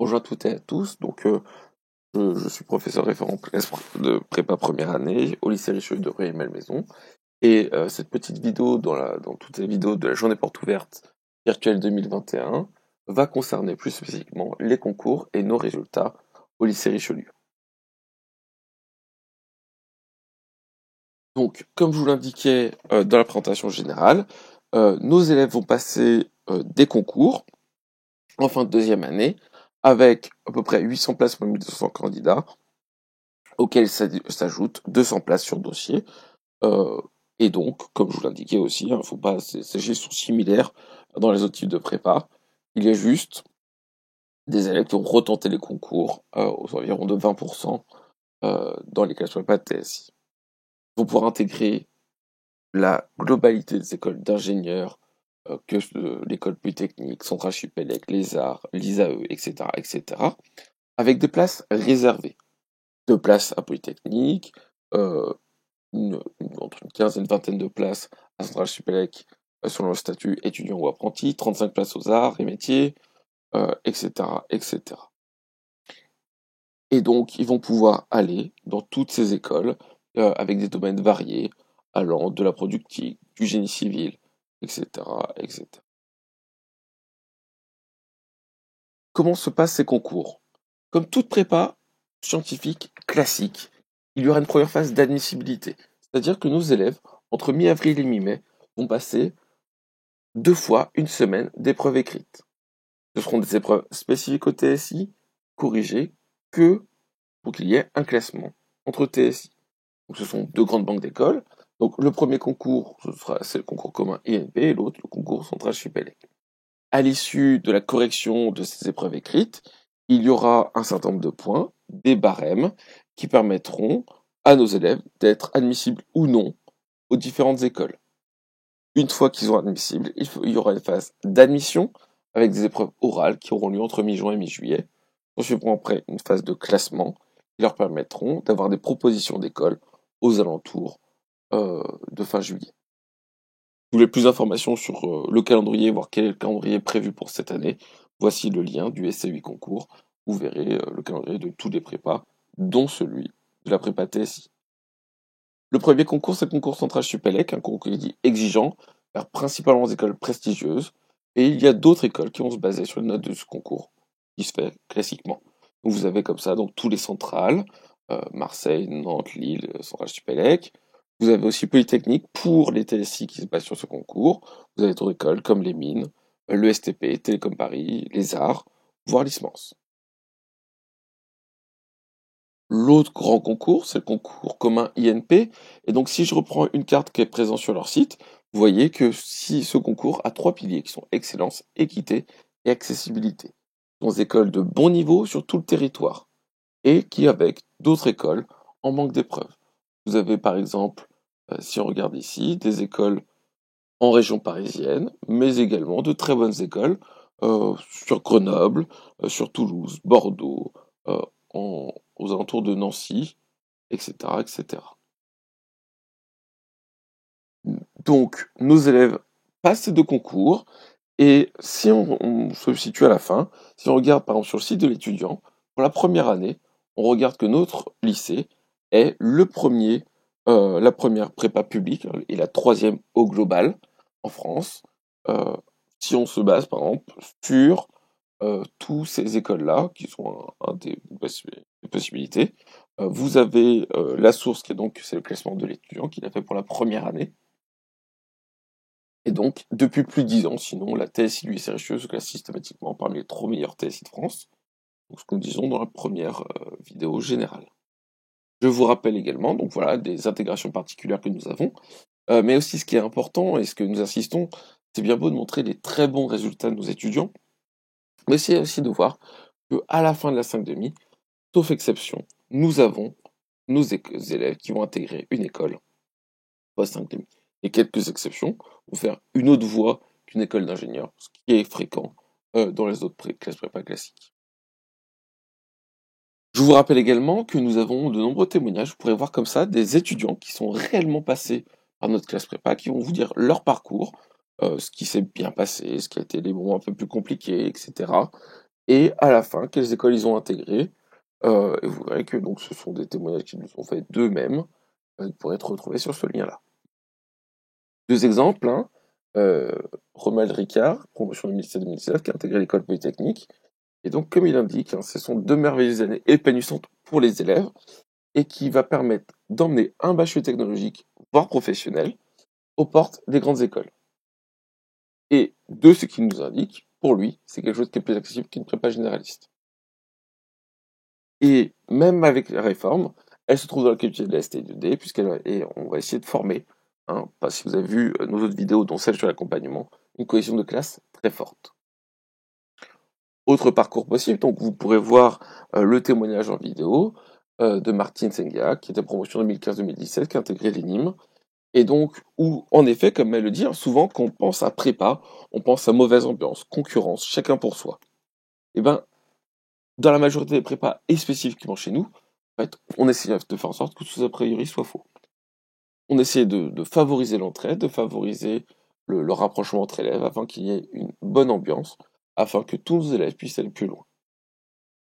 Bonjour à toutes et à tous. Je suis professeur référent de prépa première année au lycée Richelieu de Rueil-Malmaison. Et cette petite vidéo, dans toutes les vidéos de la journée porte ouverte virtuelle 2021, va concerner plus spécifiquement les concours et nos résultats au lycée Richelieu. Donc, comme je vous l'indiquais dans la présentation générale, nos élèves vont passer des concours en fin de deuxième année, avec à peu près 800 places pour 1200 candidats, auxquels s'ajoutent 200 places sur dossier. Et donc, comme je vous l'indiquais aussi, faut pas, ces gestions sont similaires dans les autres types de prépa. Il y a juste des élèves qui ont retenté les concours aux environs de 20% dans les classes prépa de TSI. Ils vont pouvoir intégrer la globalité des écoles d'ingénieurs, que l'école Polytechnique, Centrale Supélec, les Arts, l'ISAE, etc., etc., avec des places réservées. 2 places à Polytechnique, entre une quinzaine et une vingtaine de places à Centrale Supélec selon le statut étudiant ou apprenti, 35 places aux arts et métiers, etc., etc. Et donc, ils vont pouvoir aller dans toutes ces écoles avec des domaines variés, allant de la productique, du génie civil, etc., etc. Comment se passent ces concours? Comme toute prépa scientifique classique, il y aura une première phase d'admissibilité. C'est-à-dire que nos élèves, entre mi-avril et mi-mai, vont passer 2 fois une semaine d'épreuves écrites. Ce seront des épreuves spécifiques au TSI, corrigées, que pour qu'il y ait un classement entre TSI. Donc ce sont 2 grandes banques d'écoles. Donc le premier concours, c'est le concours commun INP, et l'autre, le concours central Supélec. À l'issue de la correction de ces épreuves écrites, il y aura un certain nombre de points, des barèmes, qui permettront à nos élèves d'être admissibles ou non aux différentes écoles. Une fois qu'ils sont admissibles, il y aura une phase d'admission avec des épreuves orales qui auront lieu entre mi-juin et mi-juillet. Ensuite, après une phase de classement qui leur permettront d'avoir des propositions d'école aux alentours de fin juillet. Si vous voulez plus d'informations sur le calendrier, voir quel est le calendrier prévu pour cette année, voici le lien du SC8 concours. Vous verrez le calendrier de tous les prépas, dont celui de la prépa TSI. Le premier concours, c'est le concours central Supélec, un concours qui est dit exigeant, vers principalement des écoles prestigieuses, et il y a d'autres écoles qui vont se baser sur les notes de ce concours, qui se fait classiquement. Donc vous avez comme ça donc tous les centrales, Marseille, Nantes, Lille, centrale Supélec. Vous avez aussi Polytechnique pour les TSI qui se basent sur ce concours. Vous avez d'autres écoles comme les mines, le STP, Télécom Paris, les Arts, voire l'ISMANS. L'autre grand concours, c'est le concours commun INP. Et donc, si je reprends une carte qui est présente sur leur site, vous voyez que si ce concours a 3 piliers qui sont excellence, équité et accessibilité. Ce sont des écoles de bon niveau sur tout le territoire et qui, avec d'autres écoles, en manque d'épreuves. Vous avez par exemple, si on regarde ici, des écoles en région parisienne, mais également de très bonnes écoles sur Grenoble, sur Toulouse, Bordeaux, euh, aux alentours de Nancy, etc., etc. Donc, nos élèves passent ces 2 concours, et si on se situe à la fin, si on regarde par exemple sur le site de l'étudiant, pour la première année, on regarde que notre lycée est la première prépa publique et la 3e au global en France. Euh, si on se base par exemple sur toutes ces écoles-là, qui sont un des possibilités, vous avez la source qui est donc, c'est le classement de l'étudiant qu'il a fait pour la première année. Et donc, depuis plus de 10 ans, sinon, la TSI du lycée Richelieu se classe systématiquement parmi les 3 meilleurs TSI de France. Donc, ce que nous disons dans la première vidéo générale. Je vous rappelle également, donc voilà, des intégrations particulières que nous avons, mais aussi ce qui est important et ce que nous insistons, c'est bien beau de montrer les très bons résultats de nos étudiants, mais c'est aussi de voir qu'à la fin de la 5 sauf exception, nous avons nos élèves qui vont intégrer une école post 5 et quelques exceptions vont faire une autre voie qu'une école d'ingénieur, ce qui est fréquent dans les autres classes prépa classiques. Je vous rappelle également que nous avons de nombreux témoignages, vous pourrez voir comme ça des étudiants qui sont réellement passés par notre classe prépa, qui vont vous dire leur parcours, ce qui s'est bien passé, ce qui a été des moments un peu plus compliqués, etc. et à la fin, quelles écoles ils ont intégrées. Et vous verrez que donc ce sont des témoignages qui nous sont faits d'eux-mêmes, qui pourraient être retrouvés sur ce lien-là. Deux exemples, hein. Romuald Ricard, promotion 2007-2019, qui a intégré l'école polytechnique. Et donc, comme il indique, hein, ce sont 2 merveilleuses années épanouissantes pour les élèves et qui va permettre d'emmener un bachelier technologique, voire professionnel, aux portes des grandes écoles. Et de ce qu'il nous indique, pour lui, c'est quelque chose qui est plus accessible qu'une prépa généraliste. Et même avec la réforme, elle se trouve dans la qualité de la ST2D, et on va essayer de former, hein, parce que si vous avez vu nos autres vidéos, dont celle sur l'accompagnement, une cohésion de classe très forte. Autre parcours possible, donc vous pourrez voir le témoignage en vidéo de Martine Sengia, qui était en promotion 2015-2017, qui a intégré l'ENIM, et donc où, en effet, comme elle le dit, hein, souvent quand on pense à prépa, on pense à mauvaise ambiance, concurrence, chacun pour soi. Et ben, dans la majorité des prépas, et spécifiquement chez nous, en fait, on essaie de faire en sorte que tout ça, a priori, soit faux. On essaie de favoriser l'entraide, de favoriser le rapprochement entre élèves, afin qu'il y ait une bonne ambiance, afin que tous nos élèves puissent aller plus loin.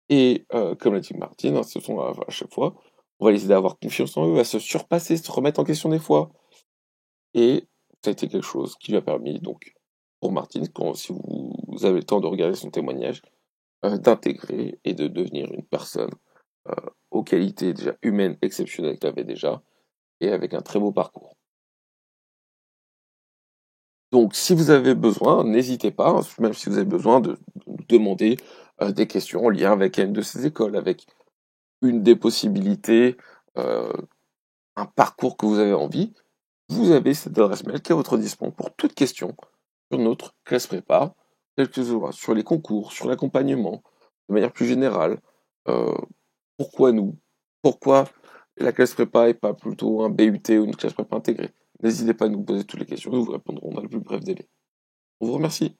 Et comme l'a dit Martine, hein, ce sont à chaque fois, on va les aider à avoir confiance en eux, à se surpasser, se remettre en question des fois. Et ça a été quelque chose qui lui a permis, donc, pour Martine, si vous avez le temps de regarder son témoignage, d'intégrer et de devenir une personne aux qualités déjà humaines exceptionnelles qu'elle avait déjà, et avec un très beau parcours. Donc, si vous avez besoin, n'hésitez pas, hein, même si vous avez besoin de nous demander des questions en lien avec une de ces écoles, avec une des possibilités, un parcours que vous avez envie, vous avez cette adresse mail qui est à votre disposition pour toute question sur notre classe prépa, quel que ce soit, sur les concours, sur l'accompagnement, de manière plus générale. Euh, Pourquoi nous? Pourquoi la classe prépa et pas plutôt un BUT ou une classe prépa intégrée? N'hésitez pas à nous poser toutes les questions, nous vous répondrons dans le plus bref délai. On vous remercie.